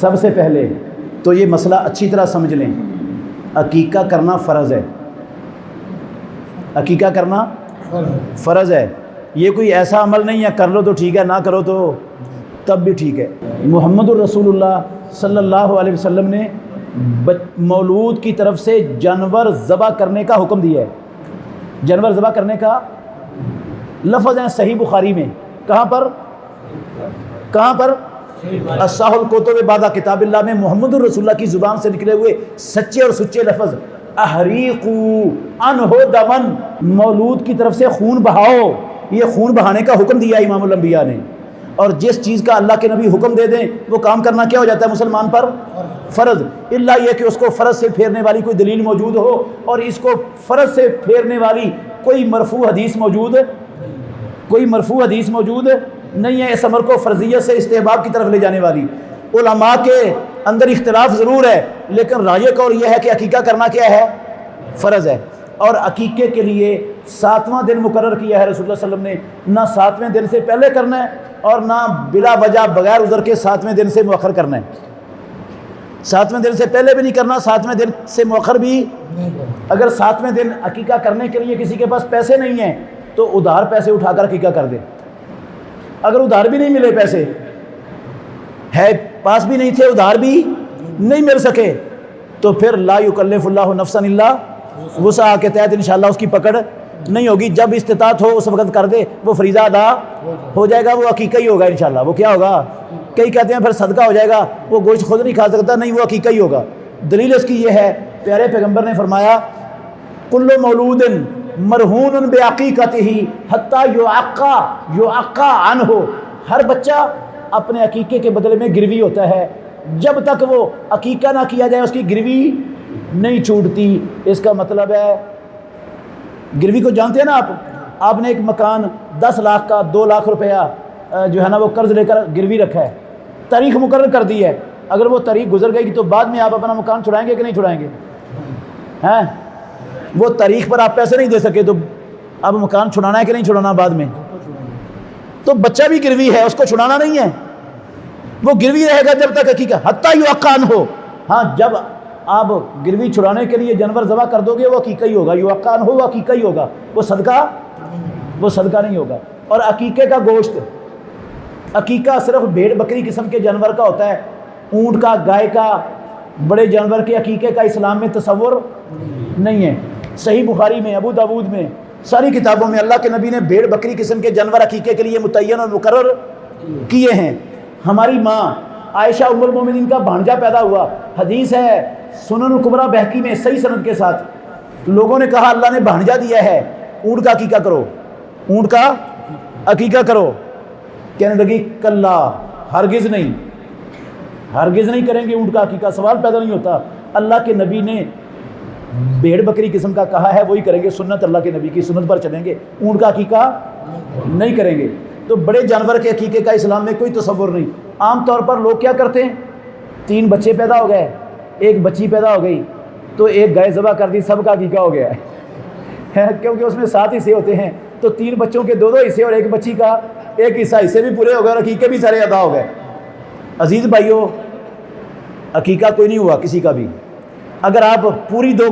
سب سے پہلے تو یہ مسئلہ اچھی طرح سمجھ لیں، عقیقہ کرنا فرض ہے، عقیقہ کرنا فرض ہے۔ یہ کوئی ایسا عمل نہیں ہے کر لو تو ٹھیک ہے، نہ کرو تو تب بھی ٹھیک ہے۔ محمد الرسول اللہ صلی اللہ علیہ وسلم نے مولود کی طرف سے جانور ذبح کرنے کا حکم دیا ہے۔ جانور ذبح کرنے کا لفظ ہیں صحیح بخاری میں، کہاں پر اصح الکتب بعد کتاب اللہ میں محمد الرسول اللہ کی زبان سے نکلے ہوئے سچے اور سچے لفظ احریقوا عنہ دمن، مولود کی طرف سے خون بہاؤ، یہ خون بہانے کا حکم دیا امام الانبیاء نے۔ اور جس چیز کا اللہ کے نبی حکم دے دیں وہ کام کرنا کیا ہو جاتا ہے مسلمان پر؟ فرض، الا یہ کہ اس کو فرض سے پھیرنے والی کوئی دلیل موجود ہو، اور اس کو فرض سے پھیرنے والی کوئی مرفوع حدیث موجود نہیں ہے، اس امر کو فرضیت سے استحباب کی طرف لے جانے والی۔ علماء کے اندر اختلاف ضرور ہے، لیکن راجح قول یہ ہے کہ عقیقہ کرنا کیا ہے؟ فرض ہے۔ اور عقیقے کے لیے 7واں دن مقرر کیا ہے رسول اللہ صلی اللہ علیہ وسلم نے، نہ 7ویں دن سے پہلے کرنا ہے اور نہ بلا وجہ بغیر عذر کے 7ویں دن سے مؤخر کرنا ہے۔ 7ویں دن سے پہلے بھی نہیں کرنا، 7ویں دن سے مؤخر بھی۔ اگر 7ویں دن عقیقہ کرنے کے لیے کسی کے پاس پیسے نہیں ہیں تو ادھار پیسے اٹھا کر عقیقہ کر دے۔ اگر ادھار بھی نہیں ملے، پیسے ہے پاس بھی نہیں تھے، ادھار بھی نہیں مل سکے، تو پھر لا یکلف اللہ نفسا الا وسعہا کے تحت انشاءاللہ اس کی پکڑ نہیں ہوگی۔ جب استطاعت ہو اس وقت کر دے، وہ فریضہ ادا ہو جائے گا، وہ عقیقہ ہی ہوگا انشاءاللہ۔ وہ کیا ہوگا؟ کئی کہتے ہیں پھر صدقہ ہو جائے گا، وہ گوشت خود نہیں کھا سکتا، نہیں، وہ عقیقہ ہی ہوگا۔ دلیل اس کی یہ ہے، پیارے پیغمبر نے فرمایا کل مولود مرہون بعقیقتہ حتی یعقا عنہ، ہر بچہ اپنے عقیقے کے بدلے میں گروی ہوتا ہے، جب تک وہ عقیقہ نہ کیا جائے اس کی گروی نہیں چھوٹتی۔ اس کا مطلب ہے گروی کو جانتے ہیں نا آپ نے ایک مکان 10 لاکھ کا 2 لاکھ روپیہ جو ہے نا وہ قرض لے کر گروی رکھا ہے، تاریخ مقرر کر دی ہے، اگر وہ تاریخ گزر گئی تو بعد میں آپ اپنا مکان چھڑائیں گے کہ نہیں چھڑائیں گے؟ ہیں، وہ تاریخ پر آپ پیسے نہیں دے سکے تو اب مکان چھڑانا ہے کہ نہیں چھڑانا بعد میں؟ تو بچہ بھی گروی ہے، اس کو چھڑانا نہیں ہے، وہ گروی رہے گا جب تک عقیقہ حتی یعقا عنہ۔ ہاں، جب آپ گروی چھڑانے کے لیے جانور ذبح کر دو گے وہ عقیقہ ہی ہوگا، یعقا عنہ وہ عقیقہ ہی ہوگا، وہ صدقہ نہیں ہوگا۔ اور عقیقے کا گوشت، عقیقہ صرف بھیڑ بکری قسم کے جانور کا ہوتا ہے، اونٹ کا، گائے کا، بڑے جانور کے عقیقے کا اسلام میں تصور نہیں ہے۔ صحیح بخاری میں، ابو داود میں، ساری کتابوں میں اللہ کے نبی نے بھیڑ بکری قسم کے جانور عقیقے کے لیے متعین اور مقرر کیے ہیں۔ ہماری ماں عائشہ ام المومنین کا بھانجا پیدا ہوا، حدیث ہے سنن الکبریٰ بہقی میں صحیح سند کے ساتھ۔ لوگوں نے کہا اللہ نے بھانجا دیا ہے، اونٹ کا عقیقہ کرو، اونٹ کا عقیقہ کرو۔ کہنے لگی کلا، ہرگز نہیں کریں گے اونٹ کا عقیقہ، سوال پیدا نہیں ہوتا۔ اللہ کے نبی نے بھیڑ بکری قسم کا کہا ہے وہی کریں گے، سنت اللہ کے نبی کی سنت پر چلیں گے، اونٹ کا عقیقہ نہیں کریں گے۔ تو بڑے جانور کے عقیقے کا اسلام میں کوئی تصور نہیں۔ عام طور پر لوگ کیا کرتے ہیں، 3 بچے پیدا ہو گئے، ایک بچی پیدا ہو گئی تو ایک گائے ذبح کر دی، سب کا عقیقہ ہو گیا ہے، کیونکہ اس میں 7 حصے ہوتے ہیں، تو 3 بچوں کے 2 حصے اور ایک بچی کا 1 حصہ، حصے بھی پورے ہو گئے اور عقیقے بھی سارے ادا ہو گئے۔ عزیز بھائیو، عقیقہ کوئی نہیں ہوا کسی کا بھی۔ اگر آپ پوری 2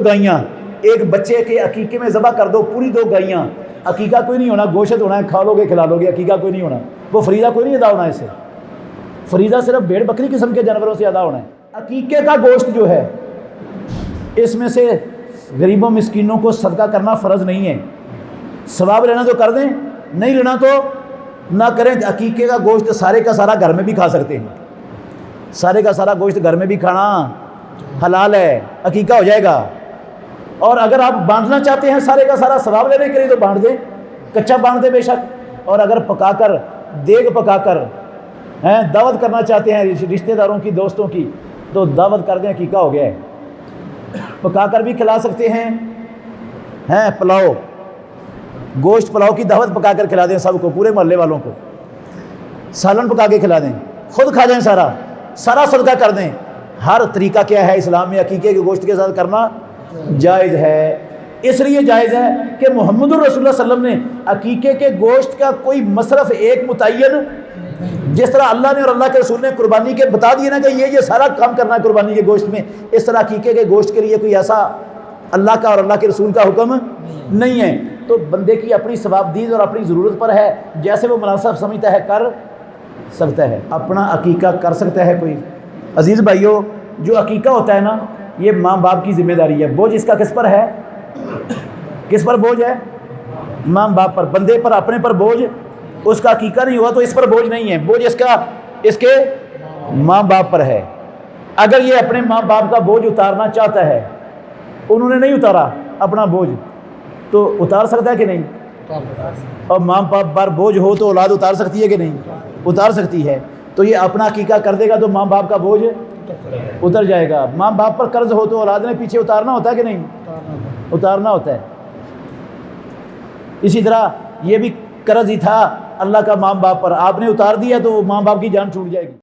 گائیاں ایک بچے کے عقیقے میں ذبح کر دو، پوری 2 گائیاں، عقیقہ کوئی نہیں ہونا، گوشت ہونا ہے، کھا لو گے کھلا لو گے، عقیقہ کوئی نہیں ہونا، وہ فریضہ کوئی نہیں ادا ہونا، اس سے فریضہ صرف بھیڑ بکری قسم کے جانوروں سے ادا ہونا ہے۔ عقیقے کا گوشت جو ہے اس میں سے غریبوں مسکینوں کو صدقہ کرنا فرض نہیں ہے، ثواب لینا تو کر دیں، نہیں لینا تو نہ کریں۔ عقیقے کا گوشت سارے کا سارا گھر میں بھی کھا سکتے ہیں، سارے کا سارا گوشت گھر میں بھی کھانا حلال ہے، عقیقہ ہو جائے گا۔ اور اگر آپ باندھنا چاہتے ہیں سارے کا سارا ثواب لینے کے لیے تو باندھ دیں، کچا باندھ دیں بے شک، اور اگر پکا کر دیگ پکا کر دعوت کرنا چاہتے ہیں رشتہ داروں کی، دوستوں کی، تو دعوت کر دیں، عقیقہ ہو گیا ہے۔ پکا کر بھی کھلا سکتے ہیں، پلاؤ، گوشت پلاؤ کی دعوت پکا کر کھلا دیں سب کو، پورے محلے والوں کو، سالن پکا کے کھلا دیں، خود کھا جائیں، سارا صدقہ کر دیں۔ ہر طریقہ کیا ہے اسلام میں عقیقے کے گوشت کے ساتھ کرنا جائز ہے۔ اس لیے جائز ہے کہ محمد الرسول اللہ صلی اللہ علیہ وسلم نے عقیقے کے گوشت کا کوئی مصرف ایک متعین جس طرح اللہ نے اور اللہ کے رسول نے قربانی کے بتا دیے نا کہ یہ سارا کام کرنا ہے قربانی کے گوشت میں، اس طرح عقیقے کے گوشت کے لیے کوئی ایسا اللہ کا اور اللہ کے رسول کا حکم نہیں ہے۔ تو بندے کی اپنی ثوابدید اور اپنی ضرورت پر ہے، جیسے وہ مناسب سمجھتا ہے کر سکتا ہے، اپنا عقیقہ کر سکتا ہے کوئی۔ عزیز بھائیو، جو عقیقہ ہوتا ہے نا، یہ ماں باپ کی ذمہ داری ہے۔ بوجھ اس کا کس پر ہے؟ کس پر بوجھ ہے؟ ماں باپ پر۔ بندے پر اپنے پر بوجھ، اس کا عقیقہ نہیں ہوا تو اس پر بوجھ نہیں ہے، بوجھ اس کے ماں باپ پر ہے۔ اگر یہ اپنے ماں باپ کا بوجھ اتارنا چاہتا ہے، انہوں نے نہیں اتارا اپنا بوجھ، تو اتار سکتا ہے کہ نہیں؟ اور ماں باپ پر بوجھ ہو تو اولاد اتار سکتی ہے کہ نہیں؟ اتار سکتی ہے۔ تو یہ اپنا عقیقہ کر دے گا تو ماں باپ کا بوجھ اتر جائے گا۔ ماں باپ پر قرض ہو تو اولاد نے پیچھے اتارنا ہوتا ہے کہ نہیں؟ اتارنا ہوتا ہے۔ اسی طرح یہ بھی قرض ہی تھا اللہ کا ماں باپ پر، آپ نے اتار دیا تو ماں باپ کی جان چھوٹ جائے گی۔